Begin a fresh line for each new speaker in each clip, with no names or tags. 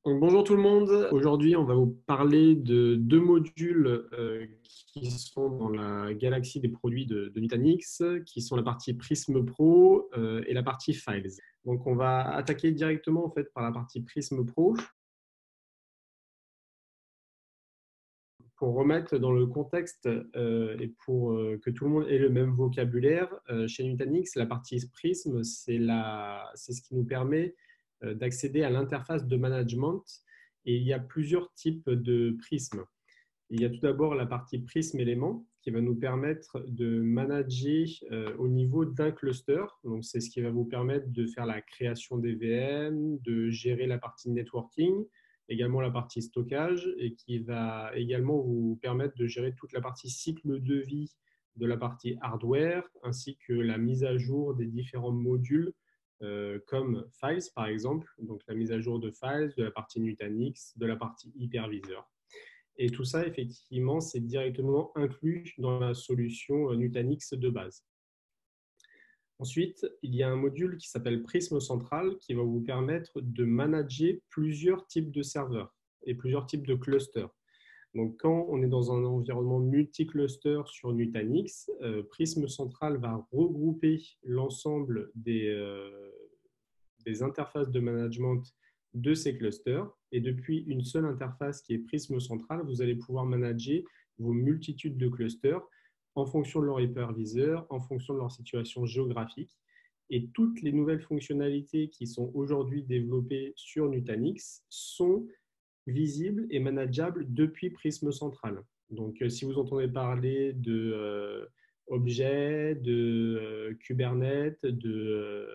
Donc, bonjour tout le monde. Aujourd'hui, on va vous parler de deux modules qui sont dans la galaxie des produits de Nutanix, qui sont la partie Prism Pro et la partie Files. Donc, on va attaquer directement en fait par la partie Prism Pro. Pour remettre dans le contexte et pour que tout le monde ait le même vocabulaire, chez Nutanix, la partie Prism, c'est ce qui nous permet d'accéder à l'interface de management. Et il y a plusieurs types de Prism. Il y a tout d'abord la partie Prism élément qui va nous permettre de manager au niveau d'un cluster. Donc, c'est ce qui va vous permettre de faire la création des VM, de gérer la partie networking, également la partie stockage et qui va également vous permettre de gérer toute la partie cycle de vie de la partie hardware ainsi que la mise à jour des différents modules comme Files par exemple, donc la mise à jour de Files, de la partie Nutanix, de la partie hyperviseur. Et tout ça, effectivement, c'est directement inclus dans la solution Nutanix de base. Ensuite, il y a un module qui s'appelle Prism Central qui va vous permettre de manager plusieurs types de serveurs et plusieurs types de clusters. Donc, quand on est dans un environnement multi-cluster sur Nutanix, Prism Central va regrouper l'ensemble des interfaces de management de ces clusters. Et depuis une seule interface qui est Prism Central, vous allez pouvoir manager vos multitudes de clusters en fonction de leur hyperviseur, en fonction de leur situation géographique. Et toutes les nouvelles fonctionnalités qui sont aujourd'hui développées sur Nutanix sont visibles et manageables depuis Prism Central. Donc, si vous entendez parler de objets, de Kubernetes, de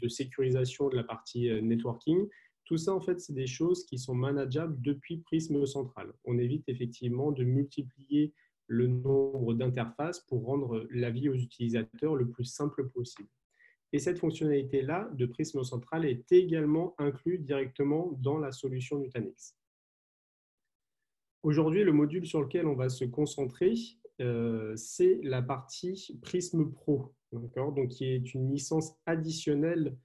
sécurisation de la partie networking, tout ça, en fait, c'est des choses qui sont manageables depuis Prism Central. On évite effectivement de multiplier le nombre d'interfaces pour rendre la vie aux utilisateurs le plus simple possible. Et cette fonctionnalité-là de Prism Central est également inclue directement dans la solution Nutanix. Aujourd'hui, le module sur lequel on va se concentrer, c'est la partie Prism Pro, donc qui est une licence additionnelle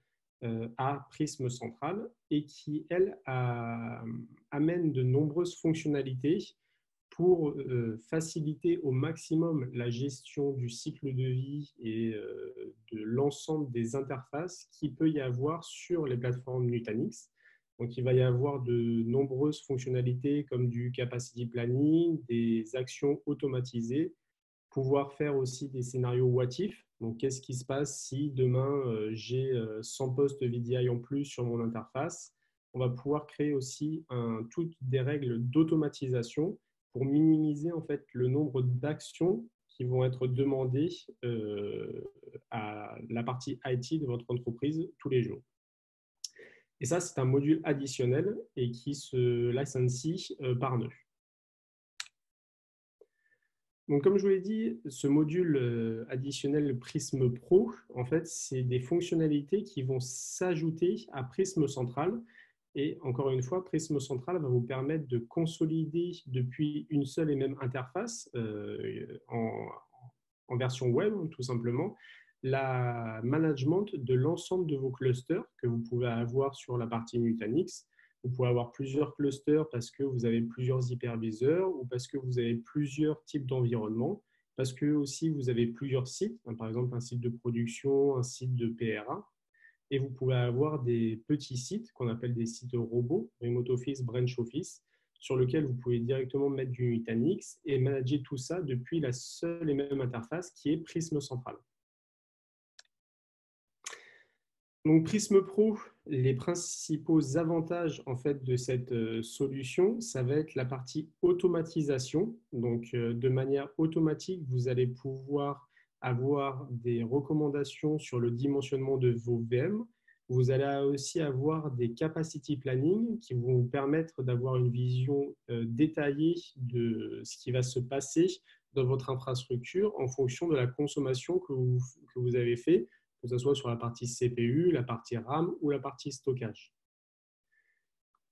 à Prism Central et qui, elle, amène de nombreuses fonctionnalités pour faciliter au maximum la gestion du cycle de vie et de l'ensemble des interfaces qu'il peut y avoir sur les plateformes Nutanix. Donc, il va y avoir de nombreuses fonctionnalités comme du capacity planning, des actions automatisées, pouvoir faire aussi des scénarios what if. Donc, qu'est-ce qui se passe si demain j'ai 100 postes VDI en plus sur mon interface? On va pouvoir créer aussi toutes des règles d'automatisation pour minimiser en fait le nombre d'actions qui vont être demandées à la partie IT de votre entreprise tous les jours. Et ça, c'est un module additionnel et qui se licencie par nœud. Donc, comme je vous l'ai dit, ce module additionnel Prism Pro, en fait, c'est des fonctionnalités qui vont s'ajouter à Prism Central. Et encore une fois, Prism Central va vous permettre de consolider depuis une seule et même interface en version web, tout simplement, la management de l'ensemble de vos clusters que vous pouvez avoir sur la partie Nutanix. Vous pouvez avoir plusieurs clusters parce que vous avez plusieurs hyperviseurs ou parce que vous avez plusieurs types d'environnements, parce que aussi vous avez plusieurs sites, par exemple un site de production, un site de PRA. Et vous pouvez avoir des petits sites qu'on appelle des sites robots, Remote Office, Branch Office, sur lesquels vous pouvez directement mettre du Nutanix et manager tout ça depuis la seule et même interface qui est Prism Central. Donc Prism Pro, les principaux avantages en fait de cette solution, ça va être la partie automatisation. Donc de manière automatique, vous allez pouvoir avoir des recommandations sur le dimensionnement de vos VM. Vous allez aussi avoir des capacity planning qui vont vous permettre d'avoir une vision détaillée de ce qui va se passer dans votre infrastructure en fonction de la consommation que vous avez fait, que ce soit sur la partie CPU, la partie RAM ou la partie stockage.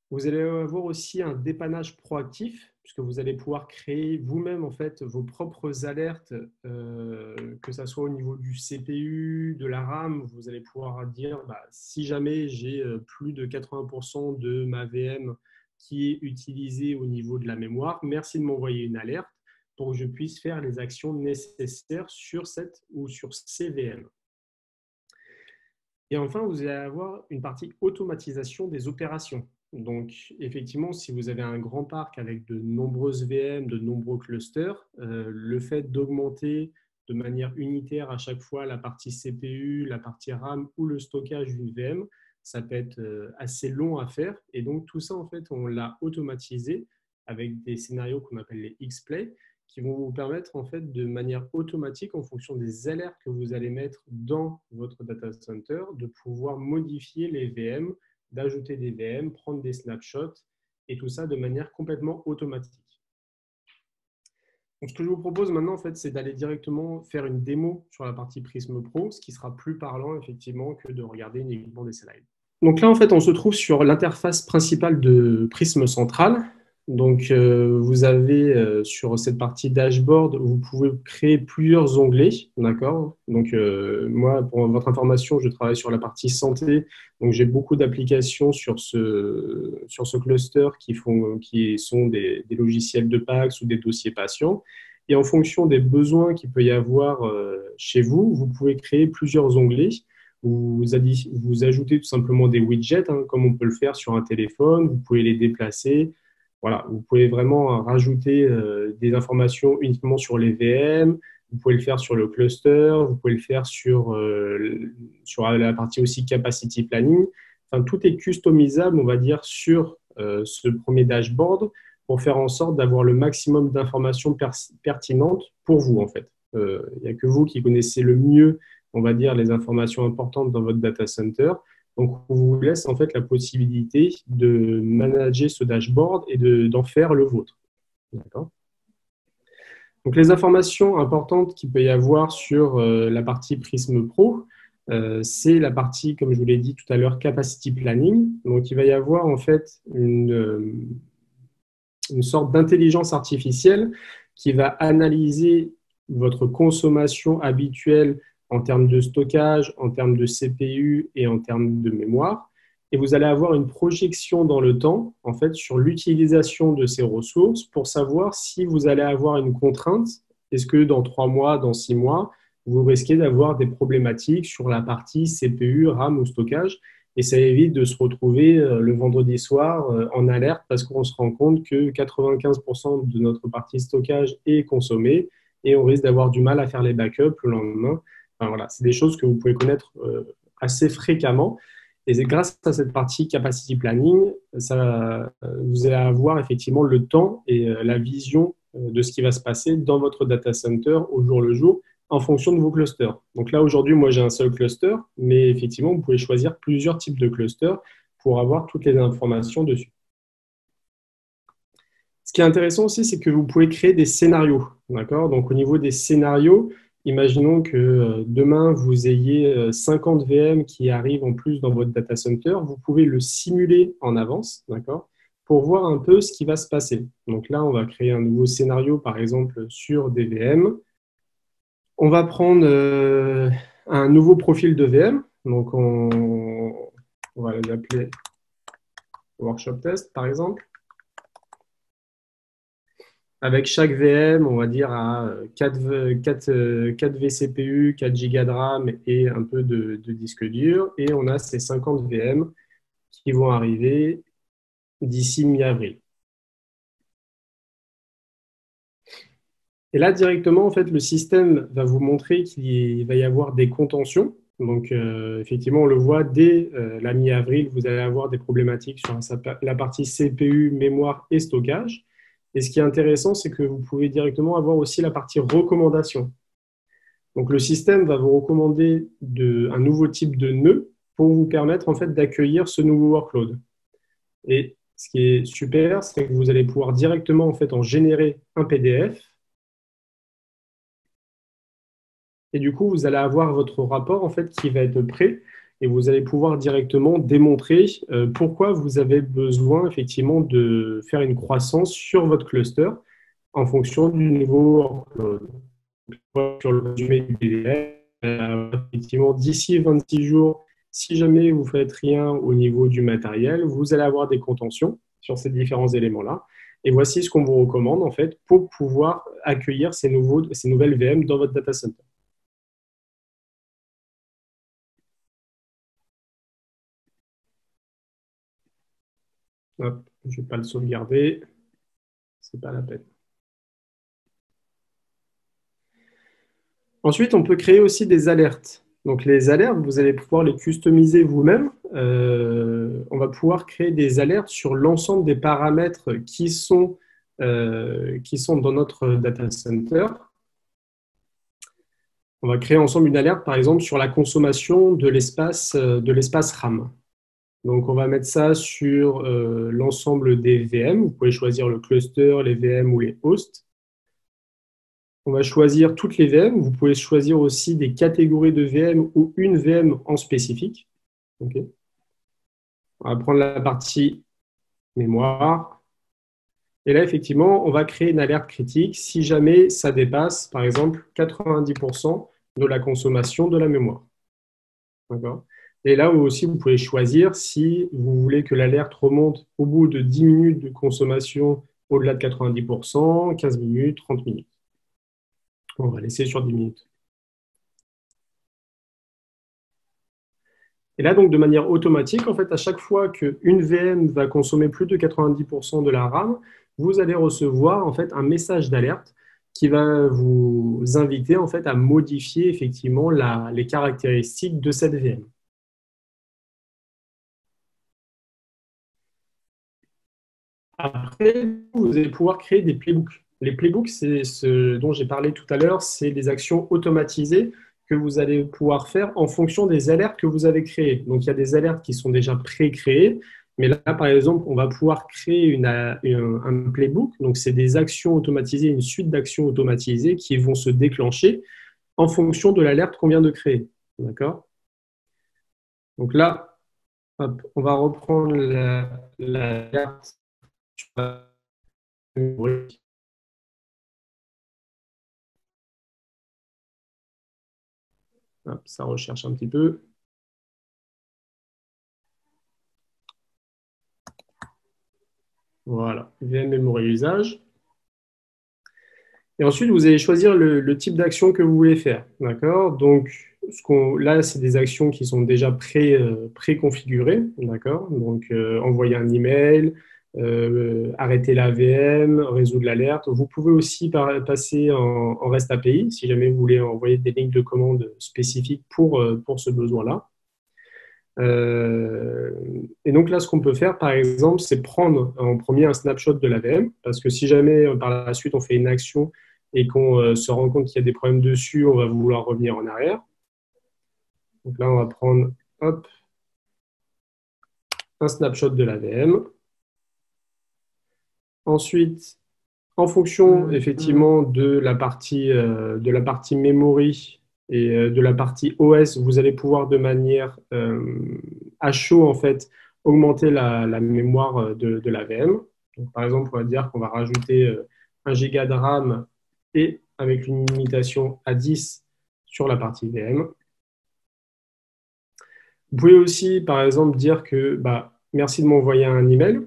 Vous allez avoir aussi un dépannage proactif puisque vous allez pouvoir créer vous-même en fait vos propres alertes, que ce soit au niveau du CPU, de la RAM. Vous allez pouvoir dire si jamais j'ai plus de 80% de ma VM qui est utilisée au niveau de la mémoire, merci de m'envoyer une alerte pour que je puisse faire les actions nécessaires sur cette ou sur ces VM. Et enfin, vous allez avoir une partie automatisation des opérations. Donc, effectivement, si vous avez un grand parc avec de nombreuses VM, de nombreux clusters, le fait d'augmenter de manière unitaire à chaque fois la partie CPU, la partie RAM ou le stockage d'une VM, ça peut être assez long à faire. Et donc, tout ça, en fait, on l'a automatisé avec des scénarios qu'on appelle les X-Play, qui vont vous permettre en fait de manière automatique, en fonction des alertes que vous allez mettre dans votre data center, de pouvoir modifier les VM, d'ajouter des VM, prendre des snapshots et tout ça de manière complètement automatique. Donc, ce que je vous propose maintenant, en fait, c'est d'aller directement faire une démo sur la partie Prism Pro, ce qui sera plus parlant effectivement que de regarder uniquement des slides. Donc là, en fait, on se trouve sur l'interface principale de Prism Central. Donc, vous avez sur cette partie dashboard, vous pouvez créer plusieurs onglets, d'accord? Donc, moi, pour votre information, je travaille sur la partie santé. Donc, j'ai beaucoup d'applications sur ce cluster qui sont des logiciels de PACS ou des dossiers patients. Et en fonction des besoins qu'il peut y avoir chez vous, vous pouvez créer plusieurs onglets. Vous ajoutez tout simplement des widgets, comme on peut le faire sur un téléphone. Vous pouvez les déplacer. Voilà, vous pouvez vraiment rajouter des informations uniquement sur les VM. Vous pouvez le faire sur le cluster. Vous pouvez le faire sur la partie aussi capacity planning. Enfin, tout est customisable, on va dire, sur ce premier dashboard pour faire en sorte d'avoir le maximum d'informations pertinentes pour vous, en fait. Il n'y a que vous qui connaissez le mieux, on va dire, les informations importantes dans votre data center. Donc, on vous laisse en fait la possibilité de manager ce dashboard et d'en faire le vôtre. D'accord. Donc, les informations importantes qu'il peut y avoir sur la partie Prism Pro, c'est la partie, comme je vous l'ai dit tout à l'heure, capacity planning. Donc, il va y avoir en fait une sorte d'intelligence artificielle qui va analyser votre consommation habituelle en termes de stockage, en termes de CPU et en termes de mémoire. Et vous allez avoir une projection dans le temps, en fait, sur l'utilisation de ces ressources pour savoir si vous allez avoir une contrainte. Est-ce que dans 3 mois, dans 6 mois, vous risquez d'avoir des problématiques sur la partie CPU, RAM ou stockage? Et ça évite de se retrouver le vendredi soir en alerte parce qu'on se rend compte que 95% de notre partie stockage est consommée et on risque d'avoir du mal à faire les backups le lendemain. Enfin, voilà, c'est des choses que vous pouvez connaître assez fréquemment. Et grâce à cette partie capacity planning, vous allez avoir effectivement le temps et la vision de ce qui va se passer dans votre data center au jour le jour en fonction de vos clusters. Donc là, aujourd'hui, moi, j'ai un seul cluster, mais effectivement, vous pouvez choisir plusieurs types de clusters pour avoir toutes les informations dessus. Ce qui est intéressant aussi, c'est que vous pouvez créer des scénarios. D'accord? Donc, au niveau des scénarios, imaginons que demain, vous ayez 50 VM qui arrivent en plus dans votre data center. Vous pouvez le simuler en avance, d'accord, pour voir un peu ce qui va se passer. Donc là, on va créer un nouveau scénario, par exemple, sur des VM. On va prendre un nouveau profil de VM. Donc, on va l'appeler Workshop Test, par exemple. Avec chaque VM, on va dire à 4 vCPU, 4 Go de RAM et un peu de disque dur. Et on a ces 50 VM qui vont arriver d'ici mi-avril. Et là, directement, en fait, le système va vous montrer qu'il va y avoir des contentions. Donc, effectivement, on le voit dès la mi-avril, vous allez avoir des problématiques sur la partie CPU, mémoire et stockage. Et ce qui est intéressant, c'est que vous pouvez directement avoir aussi la partie recommandation. Donc, le système va vous recommander un nouveau type de nœud pour vous permettre en fait d'accueillir ce nouveau workload. Et ce qui est super, c'est que vous allez pouvoir directement en fait en générer un PDF. Et du coup, vous allez avoir votre rapport en fait qui va être prêt, et vous allez pouvoir directement démontrer pourquoi vous avez besoin effectivement de faire une croissance sur votre cluster en fonction du niveau workload. Sur le résumé du PDF, effectivement, d'ici 26 jours, si jamais vous ne faites rien au niveau du matériel, vous allez avoir des contentions sur ces différents éléments-là. Et voici ce qu'on vous recommande en fait pour pouvoir accueillir ces nouvelles VM dans votre data center. Hop, je ne vais pas le sauvegarder, c'est pas la peine. Ensuite, on peut créer aussi des alertes. Donc les alertes, vous allez pouvoir les customiser vous-même. On va pouvoir créer des alertes sur l'ensemble des paramètres qui sont dans notre data center. On va créer ensemble une alerte, par exemple, sur la consommation de l'espace RAM. Donc, on va mettre ça sur l'ensemble des VM. Vous pouvez choisir le cluster, les VM ou les hosts. On va choisir toutes les VM. Vous pouvez choisir aussi des catégories de VM ou une VM en spécifique. Okay. On va prendre la partie mémoire. Et là, effectivement, on va créer une alerte critique si jamais ça dépasse, par exemple, 90% de la consommation de la mémoire. D'accord. Et là aussi, vous pouvez choisir si vous voulez que l'alerte remonte au bout de 10 minutes de consommation au-delà de 90%, 15 minutes, 30 minutes. On va laisser sur 10 minutes. Et là, donc, de manière automatique, en fait, à chaque fois qu'une VM va consommer plus de 90% de la RAM, vous allez recevoir en fait un message d'alerte qui va vous inviter en fait à modifier effectivement les caractéristiques de cette VM. Après, vous allez pouvoir créer des playbooks. Les playbooks, c'est ce dont j'ai parlé tout à l'heure, c'est des actions automatisées que vous allez pouvoir faire en fonction des alertes que vous avez créées. Donc, il y a des alertes qui sont déjà pré-créées, mais là, par exemple, on va pouvoir créer un playbook. Donc, c'est des actions automatisées, une suite d'actions automatisées qui vont se déclencher en fonction de l'alerte qu'on vient de créer. D'accord? Donc là, hop, on va reprendre l'alerte. Hop, ça recherche un petit peu. Voilà, VM Memory Usage. Et ensuite, vous allez choisir le type d'action que vous voulez faire. D'accord? Donc, là, c'est des actions qui sont déjà pré-configurées. D'accord? Donc, envoyer un email, arrêter la VM, résoudre l'alerte. Vous pouvez aussi passer en REST API si jamais vous voulez envoyer des lignes de commande spécifiques pour ce besoin-là. Et donc là, ce qu'on peut faire, par exemple, c'est prendre en premier un snapshot de la VM, parce que si jamais par la suite on fait une action et qu'on se rend compte qu'il y a des problèmes dessus, on va vouloir revenir en arrière. Donc là, on va prendre hop, un snapshot de la VM. Ensuite, en fonction effectivement de la partie memory et de la partie OS, vous allez pouvoir de manière à chaud en fait augmenter la mémoire de la VM. Donc, par exemple, on va dire qu'on va rajouter 1 giga de RAM et avec une limitation à 10 sur la partie VM. Vous pouvez aussi, par exemple, dire que merci de m'envoyer un email.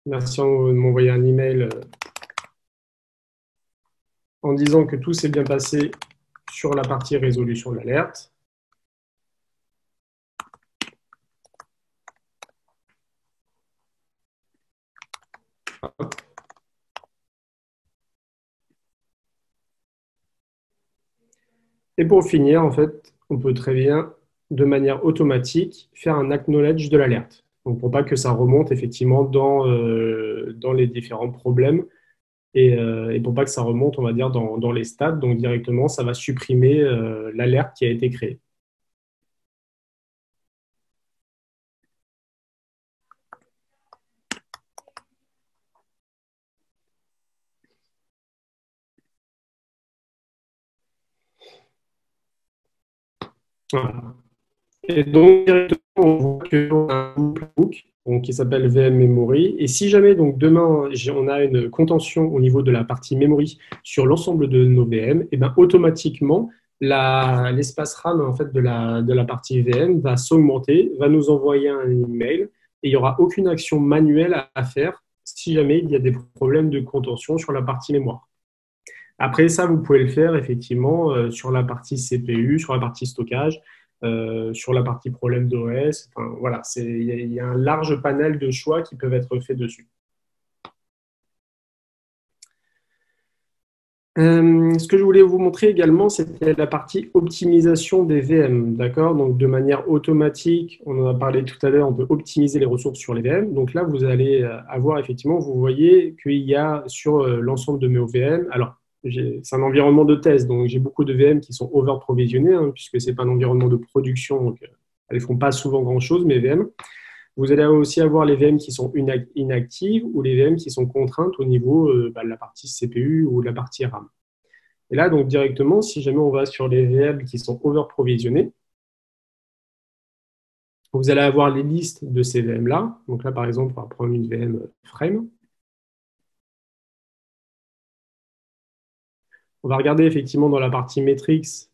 Merci de m'envoyer un email en disant que tout s'est bien passé sur la partie résolution de l'alerte. Et pour finir, en fait, on peut très bien, de manière automatique, faire un acknowledge de l'alerte. Donc, pour pas que ça remonte effectivement dans les différents problèmes et pour pas que ça remonte, on va dire, dans les stades. Donc, directement, ça va supprimer l'alerte qui a été créée. Voilà. Et donc, directement, on voit qu'on a un book donc, qui s'appelle VM Memory. Et si jamais, donc, demain, on a une contention au niveau de la partie memory sur l'ensemble de nos VM, et ben, automatiquement, l'espace RAM en fait, de la partie VM va s'augmenter, va nous envoyer un email et il n'y aura aucune action manuelle à faire si jamais il y a des problèmes de contention sur la partie mémoire. Après ça, vous pouvez le faire effectivement sur la partie CPU, sur la partie stockage, sur la partie problème d'OS. Enfin, voilà, il y a un large panel de choix qui peuvent être faits dessus. Ce que je voulais vous montrer également, c'était la partie optimisation des VM. D'accord? Donc, de manière automatique, on en a parlé tout à l'heure, on peut optimiser les ressources sur les VM. Donc là, vous allez avoir effectivement, vous voyez qu'il y a sur l'ensemble de mes VM, alors c'est un environnement de test, donc j'ai beaucoup de VM qui sont over-provisionnés, hein, puisque ce n'est pas un environnement de production, donc elles ne font pas souvent grand-chose, mes VM. Vous allez aussi avoir les VM qui sont inactives ou les VM qui sont contraintes au niveau de la partie CPU ou de la partie RAM. Et là, donc directement, si jamais on va sur les VM qui sont over-provisionnés, vous allez avoir les listes de ces VM-là. Donc là, par exemple, on va prendre une VM Frame. On va regarder effectivement dans la partie Metrics,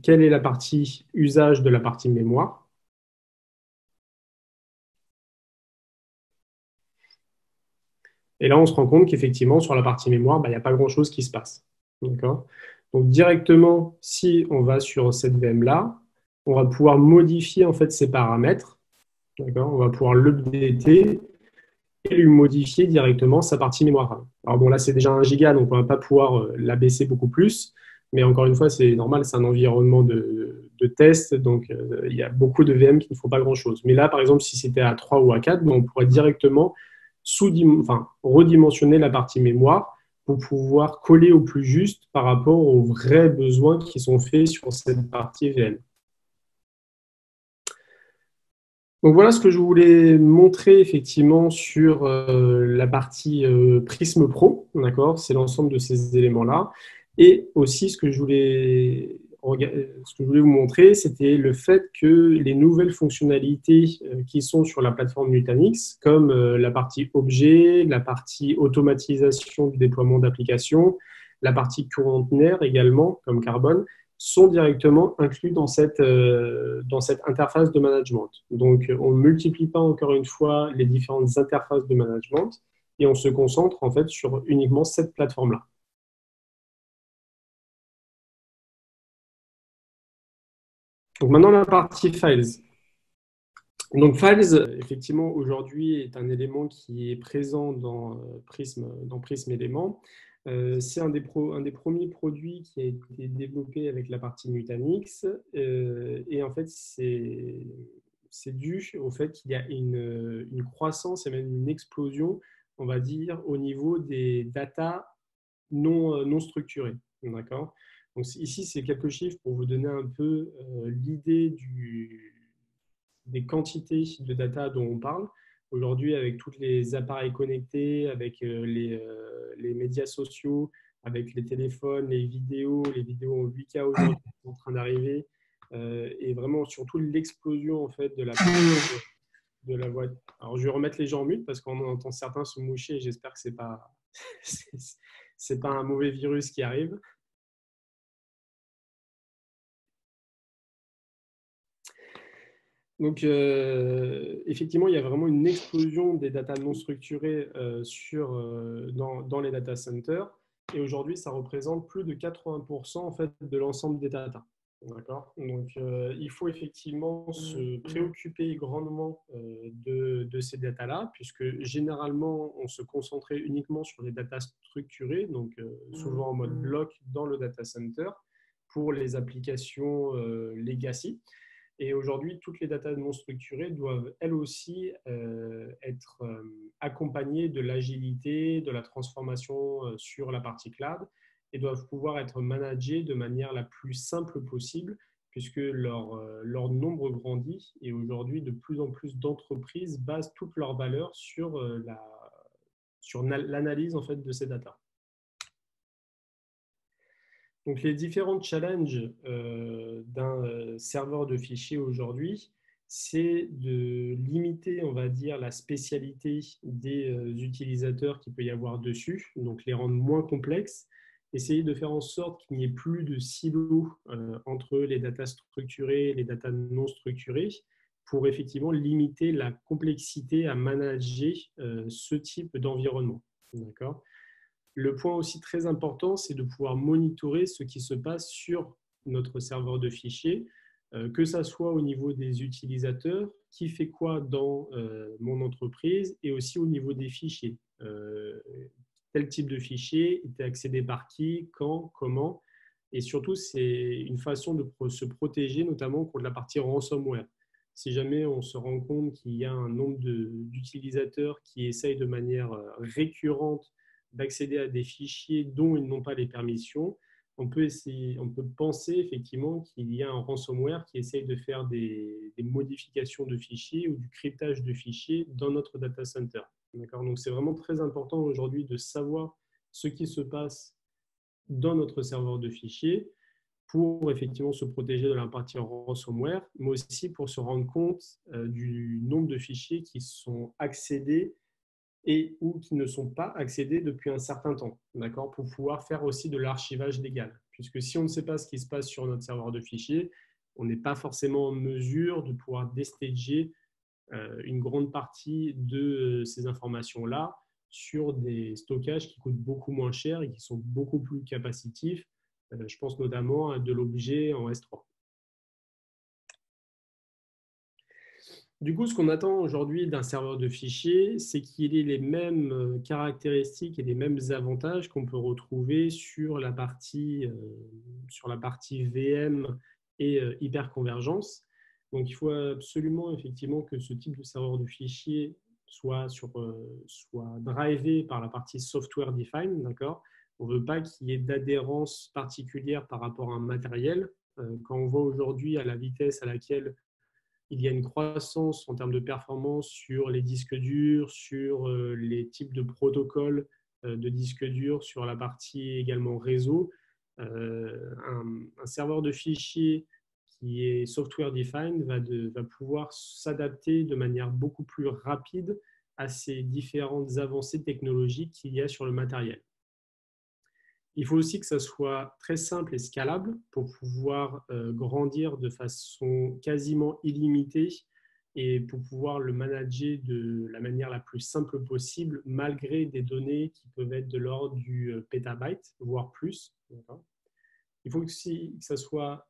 quelle est la partie usage de la partie mémoire. Et là, on se rend compte qu'effectivement, sur la partie mémoire, il n'y a pas grand-chose qui se passe. D'accord? Donc, directement, si on va sur cette VM-là, on va pouvoir modifier en fait ses paramètres. D'accord? On va pouvoir l'updater et lui modifier directement sa partie mémoire RAM. Alors bon, là, c'est déjà 1 giga, donc on ne va pas pouvoir la baisser beaucoup plus. Mais encore une fois, c'est normal, c'est un environnement de test, donc il y a beaucoup de VM qui ne font pas grand-chose. Mais là, par exemple, si c'était à 3 ou à 4, on pourrait directement redimensionner la partie mémoire pour pouvoir coller au plus juste par rapport aux vrais besoins qui sont faits sur cette partie VM. Donc voilà ce que je voulais montrer effectivement sur la partie Prism Pro, d'accord? C'est l'ensemble de ces éléments-là. Et aussi ce que je voulais vous montrer, c'était le fait que les nouvelles fonctionnalités qui sont sur la plateforme Nutanix, comme la partie objet, la partie automatisation du déploiement d'applications, la partie conteneur également, comme Carbone, sont directement inclus dans cette interface de management. Donc, on ne multiplie pas encore une fois les différentes interfaces de management et on se concentre en fait sur uniquement cette plateforme-là. Donc, maintenant, la partie Files. Donc, Files, effectivement, aujourd'hui, est un élément qui est présent dans Prism Element. C'est un des premiers produits qui a été développé avec la partie Nutanix. Et en fait, c'est dû au fait qu'il y a une croissance et même une explosion, on va dire, au niveau des datas non structurées. D'accord? Donc, ici, c'est quelques chiffres pour vous donner un peu l'idée des quantités de data dont on parle. Aujourd'hui, avec tous les appareils connectés, avec les médias sociaux, avec les téléphones, les vidéos en 8K aujourd'hui qui sont en train d'arriver, et vraiment surtout l'explosion en fait de la voix. Alors, je vais remettre les gens en mute parce qu'on entend certains se moucher et j'espère que c'est pas c'est pas un mauvais virus qui arrive. Donc, effectivement, il y a vraiment une explosion des data non structurées dans les data centers. Et aujourd'hui, ça représente plus de 80% en fait, de l'ensemble des data. D'accord? Donc, il faut effectivement se préoccuper grandement de ces datas-là, puisque généralement, on se concentrait uniquement sur les data structurées, donc souvent en mode bloc dans le data center, pour les applications legacy. Et aujourd'hui, toutes les datas non structurées doivent elles aussi être accompagnées de l'agilité, de la transformation sur la partie cloud et doivent pouvoir être managées de manière la plus simple possible puisque leur nombre grandit et aujourd'hui, de plus en plus d'entreprises basent toutes leurs valeurs sur l'analyse en fait, de ces datas. Donc, les différents challenges d'un serveur de fichiers aujourd'hui, c'est de limiter, on va dire, la spécialité des utilisateurs qu'il peut y avoir dessus, donc les rendre moins complexes, essayer de faire en sorte qu'il n'y ait plus de silos entre les datas structurées et les datas non structurées, pour effectivement limiter la complexité à manager ce type d'environnement. D'accord ? Le point aussi très important, c'est de pouvoir monitorer ce qui se passe sur notre serveur de fichiers, que ça soit au niveau des utilisateurs, qui fait quoi dans mon entreprise, et aussi au niveau des fichiers. Tel type de fichier était accédé par qui, quand, comment. Et surtout, c'est une façon de se protéger, notamment contre la partie ransomware. Si jamais on se rend compte qu'il y a un nombre d'utilisateurs qui essayent de manière récurrente d'accéder à des fichiers dont ils n'ont pas les permissions, on peut penser effectivement qu'il y a un ransomware qui essaye de faire des modifications de fichiers ou du cryptage de fichiers dans notre data center. Donc, c'est vraiment très important aujourd'hui de savoir ce qui se passe dans notre serveur de fichiers pour effectivement se protéger de la partie ransomware, mais aussi pour se rendre compte du nombre de fichiers qui sont accédés et ou qui ne sont pas accédés depuis un certain temps, d'accord, pour pouvoir faire aussi de l'archivage légal. Puisque si on ne sait pas ce qui se passe sur notre serveur de fichiers, on n'est pas forcément en mesure de pouvoir déstager une grande partie de ces informations-là sur des stockages qui coûtent beaucoup moins cher et qui sont beaucoup plus capacitifs. Je pense notamment à de l'objet en S3. Du coup, ce qu'on attend aujourd'hui d'un serveur de fichiers, c'est qu'il ait les mêmes caractéristiques et les mêmes avantages qu'on peut retrouver sur la partie VM et hyperconvergence. Donc, il faut absolument effectivement que ce type de serveur de fichiers soit drivé par la partie software defined, d'accord. On ne veut pas qu'il y ait d'adhérence particulière par rapport à un matériel. Quand on voit aujourd'hui à la vitesse à laquelle il y a une croissance en termes de performance sur les disques durs, sur les types de protocoles de disques durs, sur la partie également réseau. Un serveur de fichiers qui est software defined va pouvoir s'adapter de manière beaucoup plus rapide à ces différentes avancées technologiques qu'il y a sur le matériel. Il faut aussi que ça soit très simple et scalable pour pouvoir grandir de façon quasiment illimitée et pour pouvoir le manager de la manière la plus simple possible, malgré des données qui peuvent être de l'ordre du pétabyte, voire plus. Il faut aussi que ça soit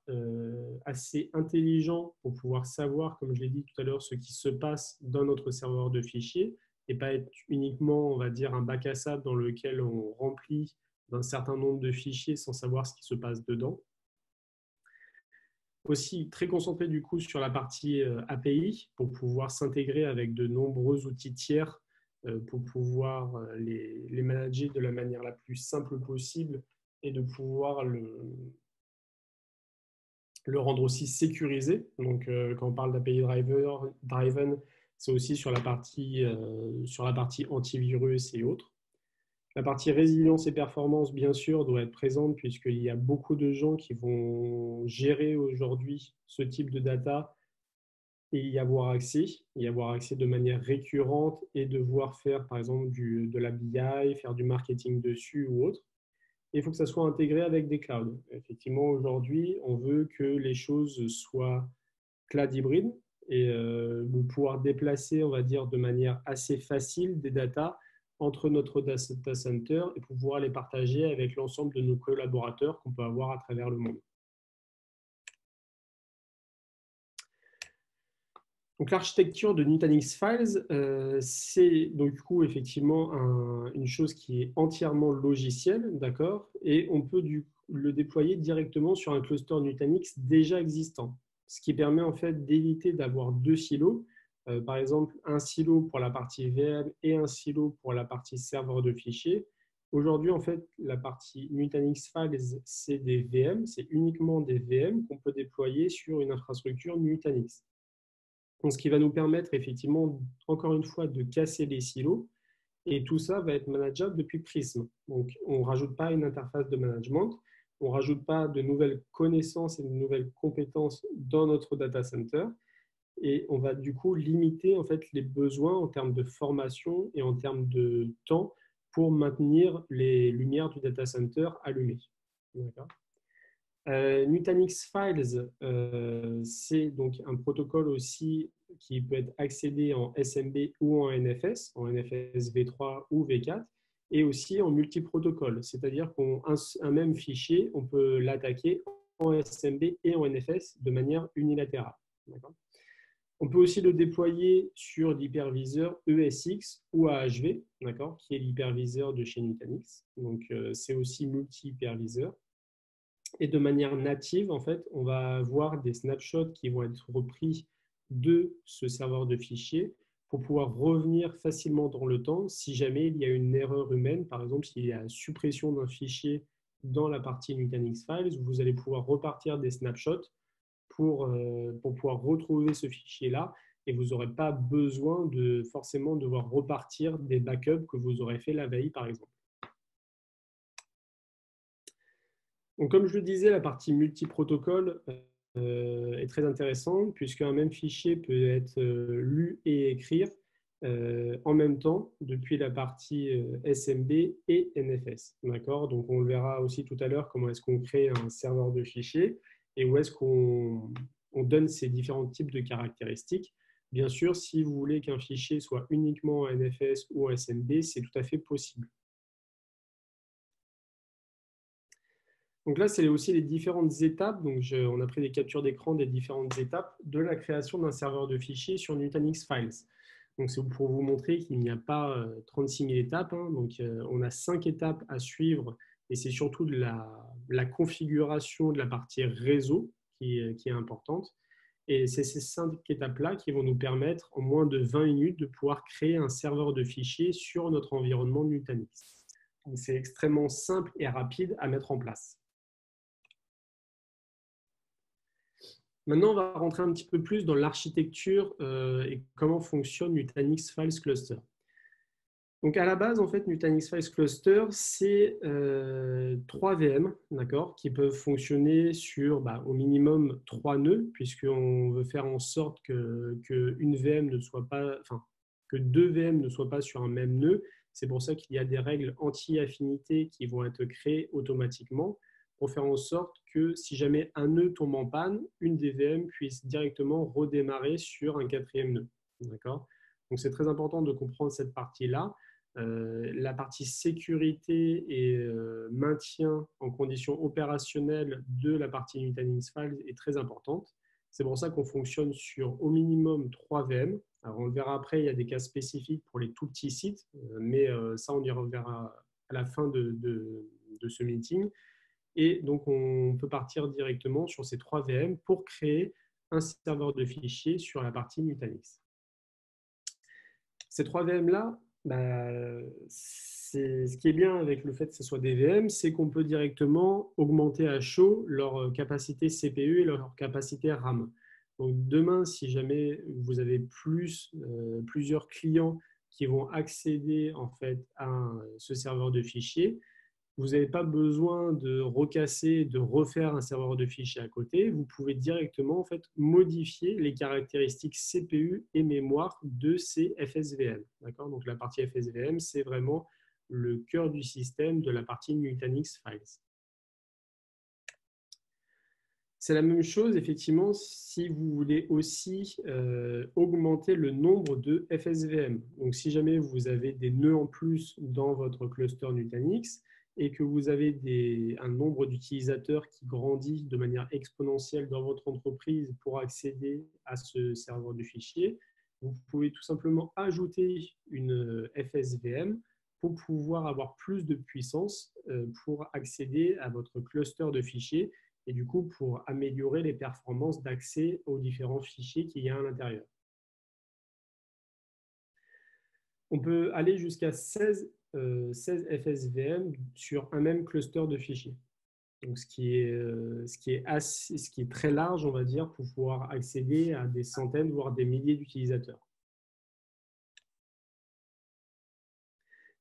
assez intelligent pour pouvoir savoir, comme je l'ai dit tout à l'heure, ce qui se passe dans notre serveur de fichiers et pas être uniquement, on va dire, un bac à sable dans lequel on remplit d'un certain nombre de fichiers sans savoir ce qui se passe dedans. Aussi très concentré du coup sur la partie API pour pouvoir s'intégrer avec de nombreux outils tiers pour pouvoir les manager de la manière la plus simple possible et de pouvoir le rendre aussi sécurisé. Donc quand on parle d'API driven, c'est aussi sur la partie antivirus et autres. La partie résilience et performance, bien sûr, doit être présente puisqu'il y a beaucoup de gens qui vont gérer aujourd'hui ce type de data et y avoir accès de manière récurrente et devoir faire, par exemple, de la BI, faire du marketing dessus ou autre. Et il faut que ça soit intégré avec des clouds. Effectivement, aujourd'hui, on veut que les choses soient cloud hybrides et de pouvoir déplacer, on va dire, de manière assez facile des datas entre notre data center et pouvoir les partager avec l'ensemble de nos collaborateurs qu'on peut avoir à travers le monde. Donc, l'architecture de Nutanix Files, c'est donc du coup effectivement une chose qui est entièrement logicielle, d'accord, et on peut le déployer directement sur un cluster Nutanix déjà existant, ce qui permet en fait d'éviter d'avoir deux silos, par exemple un silo pour la partie VM et un silo pour la partie serveur de fichiers. Aujourd'hui, en fait, la partie Nutanix Files, c'est des VM, c'est uniquement des VM qu'on peut déployer sur une infrastructure Nutanix. Donc, ce qui va nous permettre effectivement, encore une fois, de casser les silos. Et tout ça va être manageable depuis Prism. Donc, on ne rajoute pas une interface de management. On ne rajoute pas de nouvelles connaissances et de nouvelles compétences dans notre data center. Et on va du coup limiter en fait, les besoins en termes de formation et en termes de temps pour maintenir les lumières du data center allumées. Nutanix Files, c'est donc un protocole aussi qui peut être accédé en SMB ou en NFS V3 ou V4, et aussi en multiprotocole, c'est-à-dire qu'un même fichier, on peut l'attaquer en SMB et en NFS de manière unilatérale. On peut aussi le déployer sur l'hyperviseur ESX ou AHV, qui est l'hyperviseur de chez Nutanix. Donc, c'est aussi multi-hyperviseur. Et de manière native, en fait, on va avoir des snapshots qui vont être repris de ce serveur de fichiers pour pouvoir revenir facilement dans le temps si jamais il y a une erreur humaine. Par exemple, s'il y a suppression d'un fichier dans la partie Nutanix Files, vous allez pouvoir repartir des snapshots pour pouvoir retrouver ce fichier-là, et vous n'aurez pas besoin de forcément devoir repartir des backups que vous aurez fait la veille, par exemple. Donc, comme je le disais, la partie multiprotocole est très intéressante puisqu'un même fichier peut être lu et écrire en même temps depuis la partie SMB et NFS. Donc, on le verra aussi tout à l'heure comment est-ce qu'on crée un serveur de fichiers et où est-ce qu'on donne ces différents types de caractéristiques. Bien sûr, si vous voulez qu'un fichier soit uniquement en NFS ou en SMB, c'est tout à fait possible. Donc là, c'est aussi les différentes étapes. Donc, on a pris des captures d'écran des différentes étapes de la création d'un serveur de fichiers sur Nutanix Files. Donc, c'est pour vous montrer qu'il n'y a pas 36 000 étapes. Donc, on a 5 étapes à suivre et c'est surtout de la configuration de la partie réseau qui est importante. Et c'est ces 5 étapes-là qui vont nous permettre, en moins de 20 minutes, de pouvoir créer un serveur de fichiers sur notre environnement Nutanix. Donc, c'est extrêmement simple et rapide à mettre en place. Maintenant, on va rentrer un petit peu plus dans l'architecture et comment fonctionne Nutanix Files Cluster. Donc, à la base, en fait, Nutanix Files Cluster, c'est 3 VM, qui peuvent fonctionner sur au minimum 3 nœuds, puisqu'on veut faire en sorte que 2 VM ne soient pas sur un même nœud. C'est pour ça qu'il y a des règles anti-affinité qui vont être créées automatiquement pour faire en sorte que si jamais un nœud tombe en panne, une des VM puisse directement redémarrer sur un 4e nœud. Donc, c'est très important de comprendre cette partie-là. La partie sécurité et maintien en conditions opérationnelles de la partie Nutanix Files est très importante. C'est pour ça qu'on fonctionne sur au minimum 3 VM. Alors, on le verra après, il y a des cas spécifiques pour les tout petits sites, mais ça, on y reverra à la fin de ce meeting. Et donc, on peut partir directement sur ces 3 VM pour créer un serveur de fichiers sur la partie Nutanix. Ces 3 VM-là, ce qui est bien avec le fait que ce soit des VM, c'est qu'on peut directement augmenter à chaud leur capacité CPU et leur capacité RAM. Donc, demain, si jamais vous avez plusieurs clients qui vont accéder en fait à ce serveur de fichiers, vous n'avez pas besoin de recasser, de refaire un serveur de fichiers à côté. Vous pouvez directement en fait, modifier les caractéristiques CPU et mémoire de ces FSVM. Donc la partie FSVM, c'est vraiment le cœur du système de la partie Nutanix Files. C'est la même chose, effectivement, si vous voulez aussi augmenter le nombre de FSVM. Donc, si jamais vous avez des nœuds en plus dans votre cluster Nutanix, et que vous avez un nombre d'utilisateurs qui grandit de manière exponentielle dans votre entreprise pour accéder à ce serveur de fichiers, vous pouvez tout simplement ajouter une FSVM pour pouvoir avoir plus de puissance pour accéder à votre cluster de fichiers et du coup pour améliorer les performances d'accès aux différents fichiers qu'il y a à l'intérieur. On peut aller jusqu'à 16 FSVM sur un même cluster de fichiers. Donc, ce qui est très large, on va dire, pour pouvoir accéder à des centaines, voire des milliers d'utilisateurs.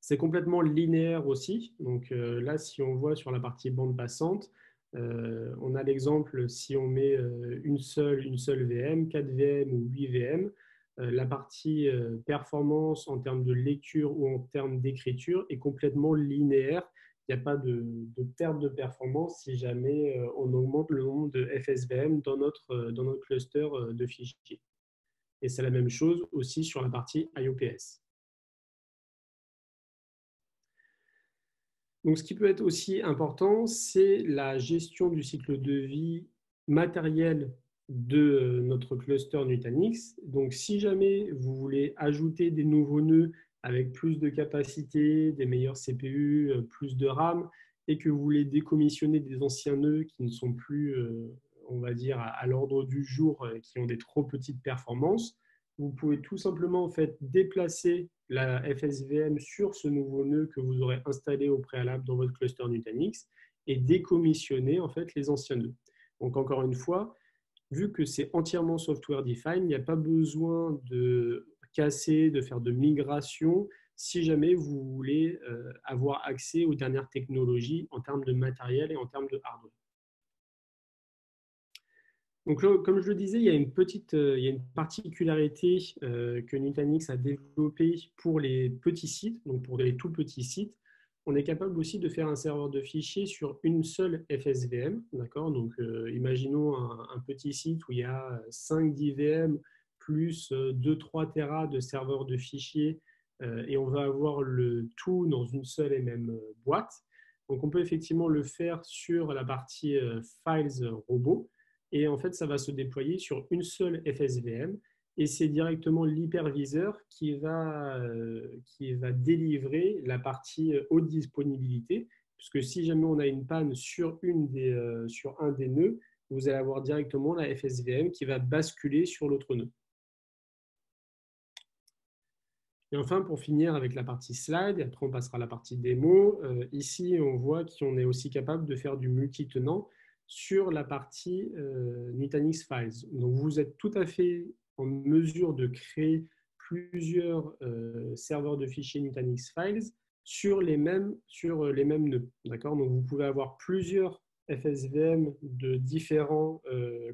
C'est complètement linéaire aussi. Donc là, si on voit sur la partie bande passante, On a l'exemple, si on met une seule VM, 4 VM ou 8 VM, la partie performance en termes de lecture ou en termes d'écriture est complètement linéaire. Il n'y a pas de perte de performance si jamais on augmente le nombre de FSVM dans notre cluster de fichiers. Et c'est la même chose aussi sur la partie IOPS. Donc, ce qui peut être aussi important, c'est la gestion du cycle de vie matériel de notre cluster Nutanix. Donc, si jamais vous voulez ajouter des nouveaux nœuds avec plus de capacité, des meilleurs CPU, plus de RAM, et que vous voulez décommissionner des anciens nœuds qui ne sont plus, on va dire, à l'ordre du jour, qui ont des trop petites performances, vous pouvez tout simplement en fait, déplacer la FSVM sur ce nouveau nœud que vous aurez installé au préalable dans votre cluster Nutanix et décommissionner en fait, les anciens nœuds. Donc encore une fois, vu que c'est entièrement software defined, il n'y a pas besoin de casser, de faire de migration si jamais vous voulez avoir accès aux dernières technologies en termes de matériel et en termes de hardware. Donc, comme je le disais, il y a une particularité que Nutanix a développée pour les petits sites, donc pour les tout petits sites. On est capable aussi de faire un serveur de fichiers sur une seule FSVM. D'accord. Donc, imaginons un petit site où il y a 5-10 VM plus 2-3 Tera de serveurs de fichiers et on va avoir le tout dans une seule et même boîte. Donc, on peut effectivement le faire sur la partie files robot. Et en fait, ça va se déployer sur une seule FSVM. Et c'est directement l'hyperviseur qui va délivrer la partie haute disponibilité. Puisque si jamais on a une panne sur un des nœuds, vous allez avoir directement la FSVM qui va basculer sur l'autre nœud. Et enfin, pour finir avec la partie slide, et après on passera à la partie démo, ici on voit qu'on est aussi capable de faire du multi-tenant sur la partie Nutanix Files. Donc vous êtes tout à fait en mesure de créer plusieurs serveurs de fichiers Nutanix Files sur les mêmes nœuds. Donc vous pouvez avoir plusieurs FSVM de différents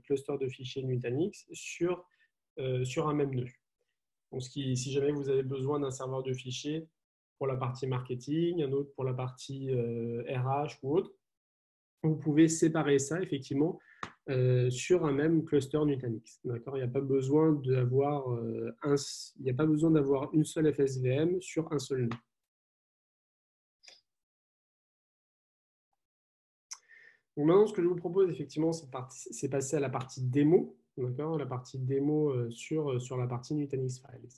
clusters de fichiers Nutanix sur un même nœud. Donc, si jamais vous avez besoin d'un serveur de fichiers pour la partie marketing, un autre pour la partie RH ou autre, vous pouvez séparer ça effectivement sur un même cluster Nutanix. D'accord. Il n'y a pas besoin d'avoir une seule FSVM sur un seul nœud. Donc maintenant, ce que je vous propose effectivement, c'est passer à la partie démo. D'accord. La partie démo sur la partie Nutanix Files.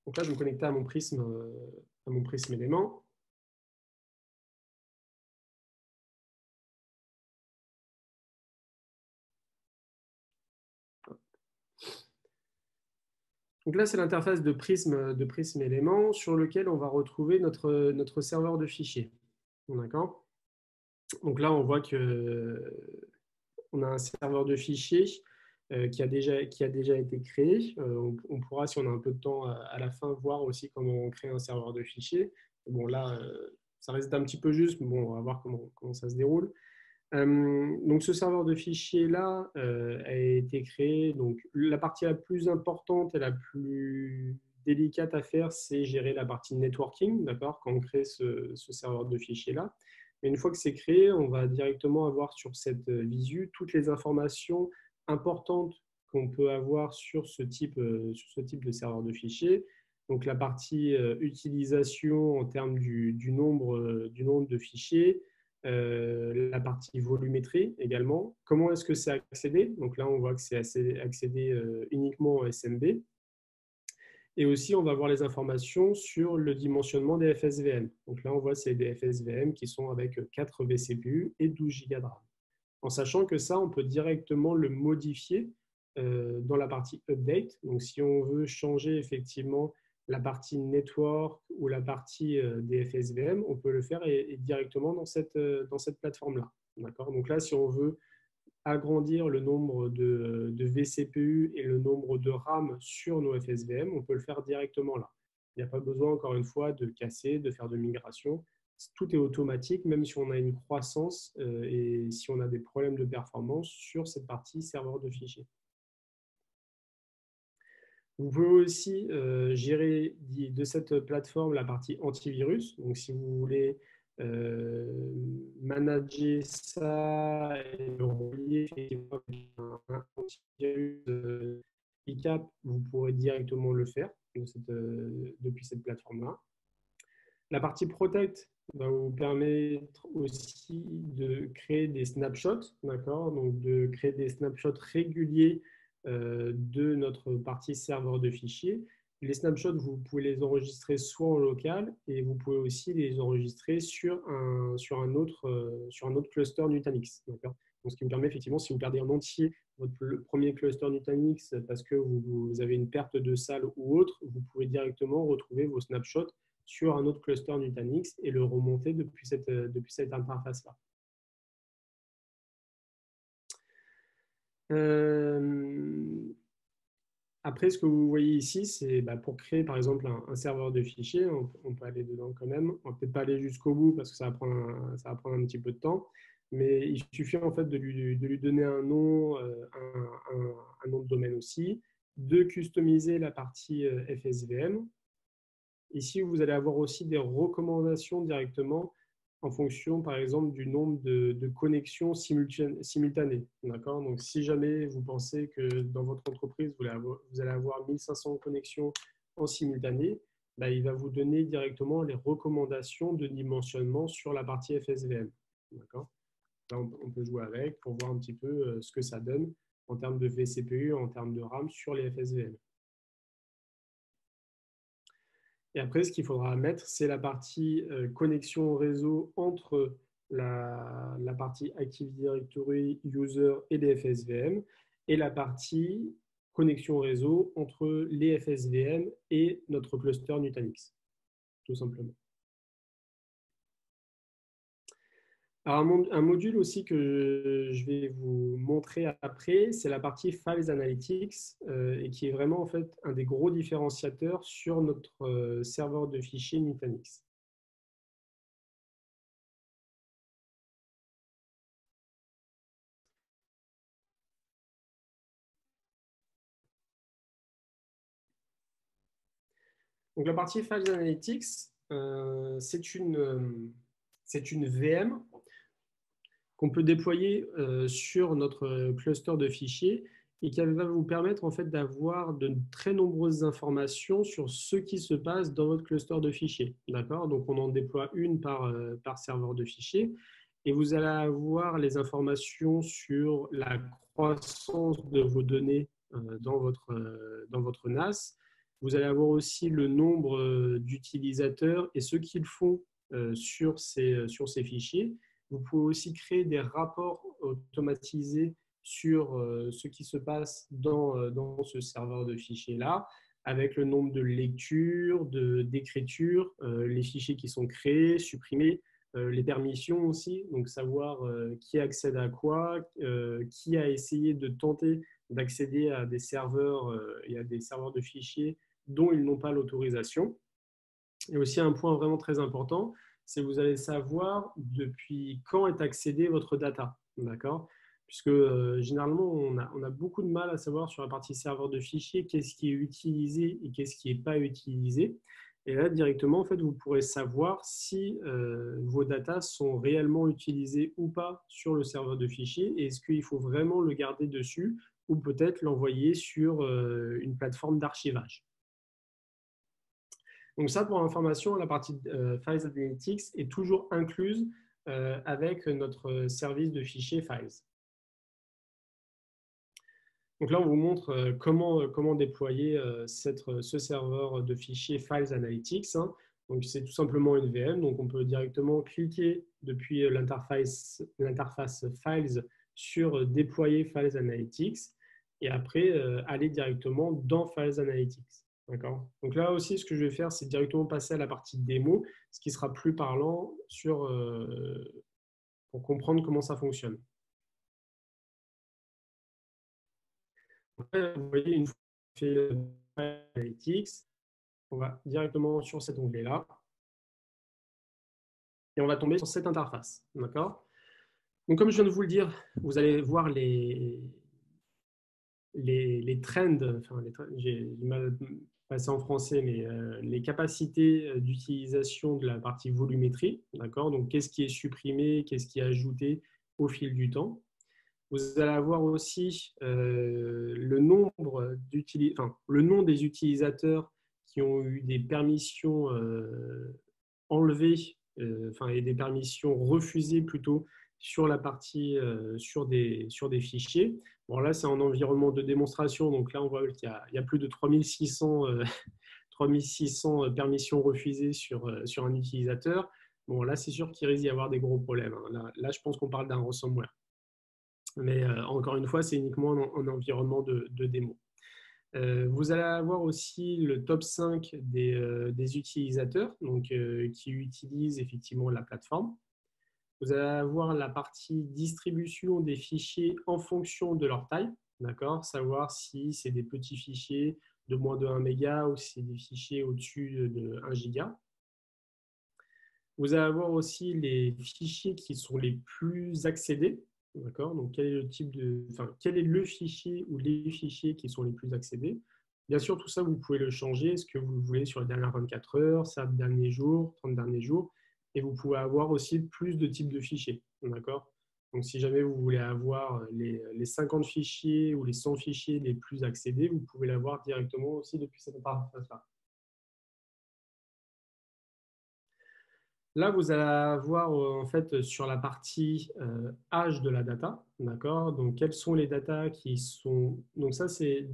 Donc là, je vais me connecter à mon prisme élément. Donc là, c'est l'interface de Prism élément sur lequel on va retrouver notre serveur de fichiers. D'accord. Donc là, on voit qu'on a un serveur de fichiers qui a déjà été créé. On pourra, si on a un peu de temps à la fin, voir aussi comment on crée un serveur de fichiers. Bon, là, ça reste un petit peu juste, mais bon, on va voir comment ça se déroule. Donc, ce serveur de fichiers-là a été créé. Donc, la partie la plus importante et la plus délicate à faire, c'est gérer la partie networking, d'accord, quand on crée ce serveur de fichiers-là. Et une fois que c'est créé, on va directement avoir sur cette visu toutes les informations importantes qu'on peut avoir sur ce type de serveur de fichiers. Donc, la partie utilisation en termes du nombre de fichiers, la partie volumétrie également. Comment est-ce que c'est accédé? Donc là, on voit que c'est accédé uniquement en SMB. Et aussi, on va voir les informations sur le dimensionnement des FSVM. Donc là, on voit que c'est des FSVM qui sont avec 4 vCPU et 12 Go de RAM. En sachant que ça, on peut directement le modifier dans la partie Update. Donc, si on veut changer effectivement la partie network ou la partie des FSVM, on peut le faire directement dans cette plateforme-là. Donc là, si on veut agrandir le nombre de vCPU et le nombre de RAM sur nos FSVM, on peut le faire directement là. Il n'y a pas besoin, encore une fois, de casser, de faire de migration. Tout est automatique, même si on a une croissance et si on a des problèmes de performance sur cette partie serveur de fichiers. Vous pouvez aussi gérer de cette plateforme la partie antivirus. Donc, si vous voulez manager ça et le relier effectivement avec un antivirus ICAP, vous pourrez directement le faire depuis cette plateforme-là. La partie Protect va vous permettre aussi de créer des snapshots, d'accord? Donc, de créer des snapshots réguliers de notre partie serveur de fichiers. Les snapshots, vous pouvez les enregistrer soit en local et vous pouvez aussi les enregistrer sur un autre cluster Nutanix, d'accord? Donc, ce qui me permet effectivement, si vous perdez en entier votre premier cluster Nutanix parce que vous avez une perte de salle ou autre, vous pouvez directement retrouver vos snapshots sur un autre cluster Nutanix et le remonter depuis cette interface-là. Après, ce que vous voyez ici, c'est pour créer par exemple un serveur de fichiers, on peut aller dedans quand même. On ne va peut-être pas aller jusqu'au bout parce que ça va prendre un petit peu de temps, mais il suffit en fait de lui donner un nom, un nom de domaine aussi, de customiser la partie FSVM. Ici, vous allez avoir aussi des recommandations directement en fonction, par exemple, du nombre de connexions simultanées. D'accord? Donc, si jamais vous pensez que dans votre entreprise, vous allez avoir 1500 connexions en simultané, il va vous donner directement les recommandations de dimensionnement sur la partie FSVM. D'accord? Là, on peut jouer avec pour voir un petit peu ce que ça donne en termes de vCPU, en termes de RAM sur les FSVM. Et après, ce qu'il faudra mettre, c'est la partie connexion au réseau entre la partie Active Directory, User et les FSVM, et la partie connexion au réseau entre les FSVM et notre cluster Nutanix, tout simplement. Alors, un module aussi que je vais vous montrer après, c'est la partie Files Analytics et qui est vraiment en fait un des gros différenciateurs sur notre serveur de fichiers Nutanix. Donc, la partie Files Analytics, c'est une VM qu'on peut déployer sur notre cluster de fichiers et qui va vous permettre en fait d'avoir de très nombreuses informations sur ce qui se passe dans votre cluster de fichiers. D'accord? Donc, on en déploie une par serveur de fichiers et vous allez avoir les informations sur la croissance de vos données dans votre NAS. Vous allez avoir aussi le nombre d'utilisateurs et ce qu'ils font sur ces fichiers. Vous pouvez aussi créer des rapports automatisés sur ce qui se passe dans ce serveur de fichiers-là, avec le nombre de lectures, d'écritures, les fichiers qui sont créés, supprimés, les permissions aussi, donc savoir qui accède à quoi, qui a essayé de tenter d'accéder à des serveurs et à des serveurs de fichiers dont ils n'ont pas l'autorisation. Et aussi un point vraiment très important, c'est que vous allez savoir depuis quand est accédée votre data. D'accord? Puisque généralement, on a beaucoup de mal à savoir sur la partie serveur de fichiers qu'est-ce qui est utilisé et qu'est-ce qui n'est pas utilisé. Et là, directement, en fait, vous pourrez savoir si vos datas sont réellement utilisées ou pas sur le serveur de fichiers et est-ce qu'il faut vraiment le garder dessus ou peut-être l'envoyer sur une plateforme d'archivage. Donc ça, pour information, la partie Files Analytics est toujours incluse avec notre service de fichiers Files. Donc là, on vous montre comment déployer ce serveur de fichiers Files Analytics. Hein. Donc c'est tout simplement une VM. Donc on peut directement cliquer depuis l'interface Files sur déployer Files Analytics et après aller directement dans Files Analytics. D'accord. Donc là aussi, ce que je vais faire, c'est directement passer à la partie démo, ce qui sera plus parlant pour comprendre comment ça fonctionne. Après, vous voyez, une fois que fait Analytics, On va directement sur cet onglet-là et on va tomber sur cette interface. D'accord? Donc, comme je viens de vous le dire, vous allez voir les trends, enfin, j'ai du mal à passer en français, mais les capacités d'utilisation de la partie volumétrie. D'accord? Donc, qu'est-ce qui est supprimé, qu'est-ce qui est ajouté au fil du temps. Vous allez avoir aussi le nom des utilisateurs qui ont eu des permissions enlevées, et des permissions refusées plutôt sur la partie sur des fichiers. Bon, là, c'est en environnement de démonstration, donc là, on voit qu'il y a plus de 3600, 3600 permissions refusées sur un utilisateur. Bon, là, c'est sûr qu'il risque d'y avoir des gros problèmes, hein. Là, je pense qu'on parle d'un ransomware. Mais encore une fois, c'est uniquement en environnement de démo. Vous allez avoir aussi le top 5 des utilisateurs donc, qui utilisent effectivement la plateforme. Vous allez avoir la partie distribution des fichiers en fonction de leur taille, d'accord? Savoir si c'est des petits fichiers de moins de 1 méga ou si c'est des fichiers au-dessus de 1 giga. Vous allez avoir aussi les fichiers qui sont les plus accédés, d'accord? Donc, quel est le fichier ou les fichiers qui sont les plus accédés? Bien sûr, tout ça, vous pouvez le changer. Est-ce que vous le voulez sur les dernières 24 heures, 7 derniers jours, 30 derniers jours? Et vous pouvez avoir aussi plus de types de fichiers, d'accord? Donc, si jamais vous voulez avoir les 50 fichiers ou les 100 fichiers les plus accédés, vous pouvez l'avoir directement aussi depuis cette interface-là. Là, vous allez avoir en fait sur la partie âge de la data, d'accord? Donc, quelles sont les datas qui sont… Donc, ça, c'est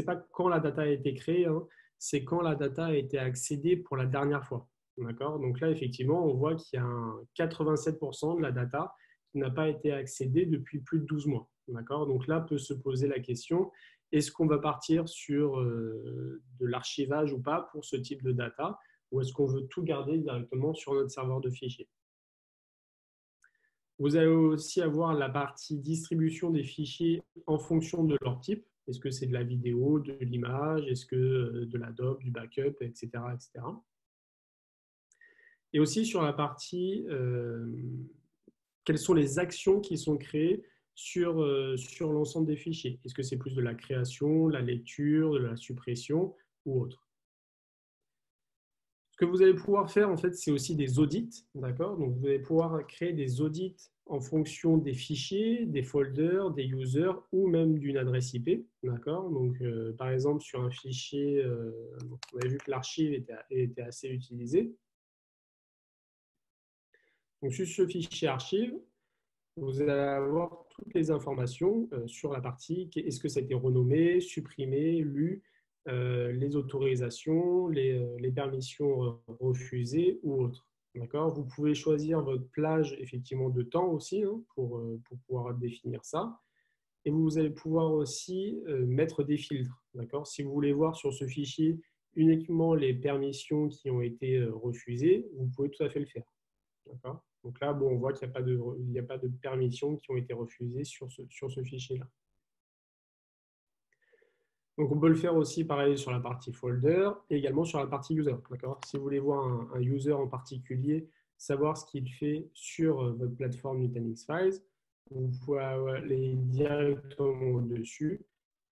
pas quand la data a été créée, hein, c'est quand la data a été accédée pour la dernière fois, d'accord? Donc là, effectivement, on voit qu'il y a 87% de la data qui n'a pas été accédée depuis plus de 12 mois, d'accord? Donc là, peut se poser la question, est-ce qu'on va partir sur de l'archivage ou pas pour ce type de data? Ou est-ce qu'on veut tout garder directement sur notre serveur de fichiers? Vous allez aussi avoir la partie distribution des fichiers en fonction de leur type. Est-ce que c'est de la vidéo, de l'image, est-ce que de la doc, du backup, etc., etc. Et aussi sur la partie quelles sont les actions qui sont créées sur l'ensemble des fichiers. Est-ce que c'est plus de la création, la lecture, de la suppression ou autre? Ce que vous allez pouvoir faire, en fait, c'est aussi des audits, d'accord? Donc, vous allez pouvoir créer des audits en fonction des fichiers, des folders, des users ou même d'une adresse IP, d'accord? Donc, par exemple, sur un fichier, on avait vu que l'archive était assez utilisée. Donc, sur ce fichier archive, vous allez avoir toutes les informations sur la partie est-ce que ça a été renommé, supprimé, lu, les autorisations, les permissions refusées ou autres. D'accord? Vous pouvez choisir votre plage effectivement de temps aussi hein, pour pouvoir définir ça. Et vous allez pouvoir aussi mettre des filtres. D'accord? Si vous voulez voir sur ce fichier uniquement les permissions qui ont été refusées, vous pouvez tout à fait le faire. D'accord? Donc là, bon, on voit qu'il n'y a pas de permissions qui ont été refusées sur ce fichier-là. Donc on peut le faire aussi pareil sur la partie folder et également sur la partie user. Si vous voulez voir un user en particulier, savoir ce qu'il fait sur votre plateforme Nutanix Files, vous pouvez aller directement dessus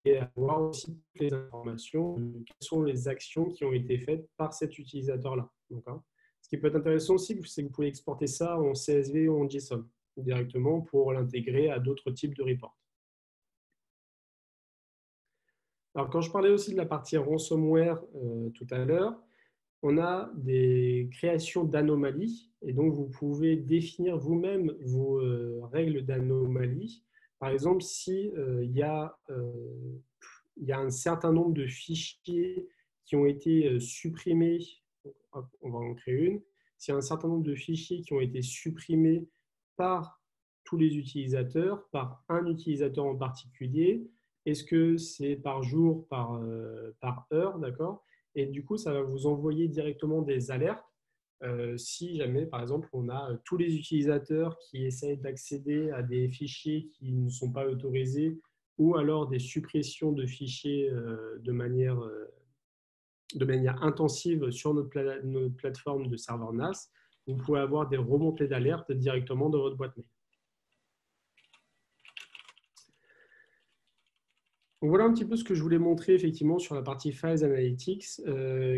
et avoir aussi toutes les informations de quelles sont les actions qui ont été faites par cet utilisateur-là. Ce qui peut être intéressant aussi, c'est que vous pouvez exporter ça en CSV ou en JSON directement pour l'intégrer à d'autres types de reports. Alors, quand je parlais aussi de la partie ransomware tout à l'heure, on a des créations d'anomalies et donc vous pouvez définir vous-même vos règles d'anomalie. Par exemple, si il y a un certain nombre de fichiers qui ont été supprimés, hop, on va en créer une. S'il y a un certain nombre de fichiers qui ont été supprimés par tous les utilisateurs, par un utilisateur en particulier, est-ce que c'est par jour, par heure, d'accord? Et du coup, ça va vous envoyer directement des alertes si jamais, par exemple, on a tous les utilisateurs qui essayent d'accéder à des fichiers qui ne sont pas autorisés ou alors des suppressions de fichiers de manière de manière intensive sur notre plateforme de serveur NAS, vous pouvez avoir des remontées d'alerte directement dans votre boîte mail. Donc voilà un petit peu ce que je voulais montrer effectivement sur la partie Files Analytics,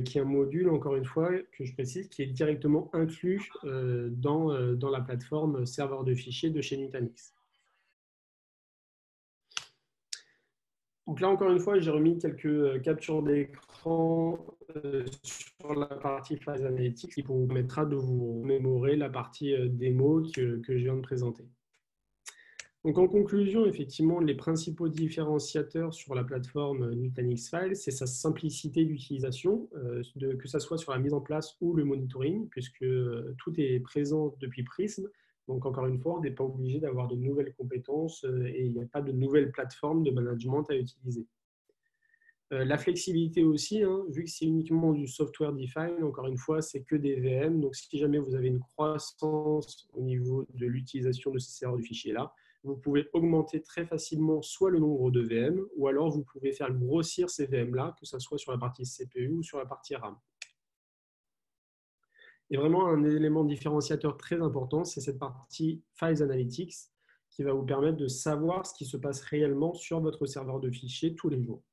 qui est un module, encore une fois, que je précise, qui est directement inclus dans la plateforme serveur de fichiers de chez Nutanix. Donc là, encore une fois, j'ai remis quelques captures d'écran sur la partie Files Analytics qui vous permettra de vous mémorer la partie démo que je viens de présenter. Donc en conclusion, effectivement, les principaux différenciateurs sur la plateforme Nutanix Files, c'est sa simplicité d'utilisation, que ce soit sur la mise en place ou le monitoring, puisque tout est présent depuis Prism. Donc encore une fois, on n'est pas obligé d'avoir de nouvelles compétences et il n'y a pas de nouvelles plateformes de management à utiliser. La flexibilité aussi, hein, vu que c'est uniquement du software defined, encore une fois, c'est que des VM. Donc, si jamais vous avez une croissance au niveau de l'utilisation de ces serveurs de fichiers-là, vous pouvez augmenter très facilement soit le nombre de VM, ou alors vous pouvez faire grossir ces VM-là, que ce soit sur la partie CPU ou sur la partie RAM. Et vraiment, un élément différenciateur très important, c'est cette partie Files Analytics, qui va vous permettre de savoir ce qui se passe réellement sur votre serveur de fichiers tous les jours.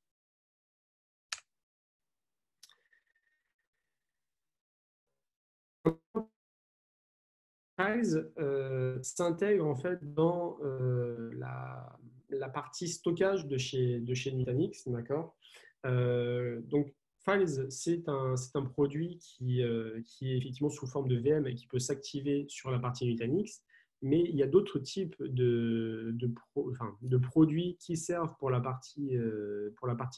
Files s'intègre en fait dans la partie stockage de chez Nutanix, d'accord. Donc Files, c'est un produit qui est effectivement sous forme de VM et qui peut s'activer sur la partie Nutanix, mais il y a d'autres types de produits qui servent pour la partie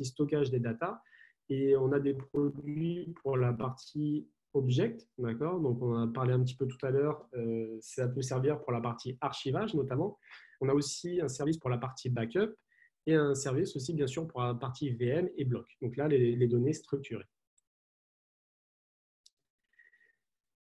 stockage des datas, et on a des produits pour la partie Object, d'accord. Donc, on a parlé un petit peu tout à l'heure, ça peut servir pour la partie archivage notamment. On a aussi un service pour la partie backup et un service aussi, bien sûr, pour la partie VM et bloc. Donc là, les données structurées.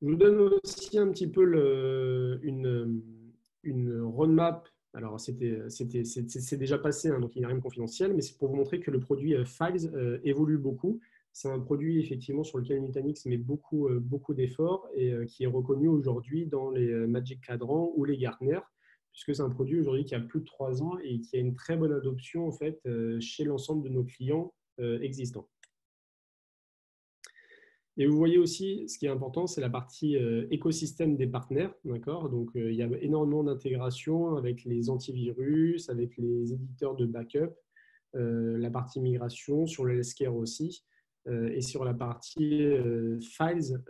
Je vous donne aussi un petit peu une roadmap. Alors, c'est déjà passé, hein, donc il n'y a rien de confidentiel, mais c'est pour vous montrer que le produit Files évolue beaucoup. C'est un produit effectivement sur lequel Nutanix met beaucoup d'efforts et qui est reconnu aujourd'hui dans les Magic Quadrant ou les Gartner, puisque c'est un produit aujourd'hui qui a plus de 3 ans et qui a une très bonne adoption en fait, chez l'ensemble de nos clients existants. Et vous voyez aussi, ce qui est important, c'est la partie écosystème des partenaires. D'accord. Donc, il y a énormément d'intégration avec les antivirus, avec les éditeurs de backup, la partie migration, sur le healthcare aussi. Et sur la partie Files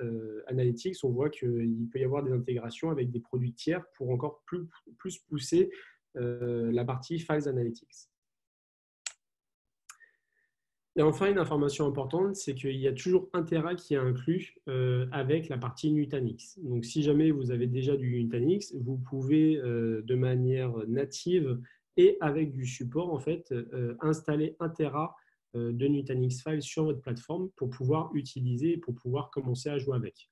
Analytics, on voit qu'il peut y avoir des intégrations avec des produits tiers pour encore plus pousser la partie Files Analytics. Et enfin, une information importante, c'est qu'il y a toujours Intera qui est inclus avec la partie Nutanix. Donc, si jamais vous avez déjà du Nutanix, vous pouvez de manière native et avec du support, en fait, installer Intera de Nutanix Files sur votre plateforme pour pouvoir utiliser et pour pouvoir commencer à jouer avec.